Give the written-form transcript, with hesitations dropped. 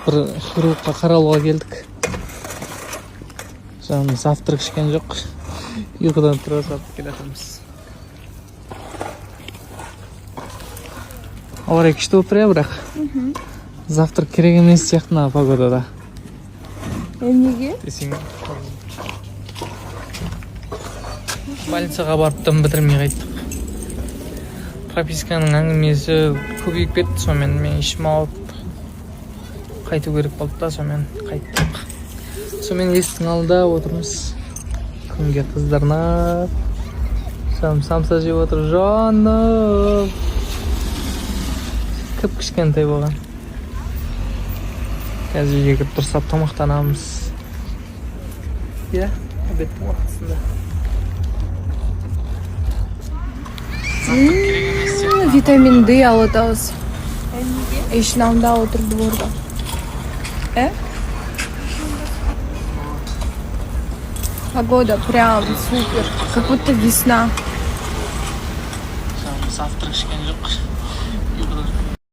бір хирургқа қаралуға келдік. Жаңағы завтрак ішкен жоқ. Ұйқыдан тұра салып келе жатырмыз. Ауа райы күшті болып тұр иә, бірақ завтрак керек емес сияқты мына погодада. Неге? Десең, больницаға барыптан бітірмей қайттық. Прописканың әңгімесі көбейіп кетті, сонымен мен ішім алып қайту керек болды да, сонымен қайттық. Сонымен есіктің алдында отырмыз. Күнге қыздарнап. Самса жеп отыр, жаным. Кіп кішкентай болған. Қазір үйге кіріп тұрсап тамақтанамыз. Иә, обедтің уақытысында. Витамин D алып атабыз. Эшин алдында отурду дворда. Погода прям супер, как будто весна. Завтрак ішкен жоқ. Ұйқыдан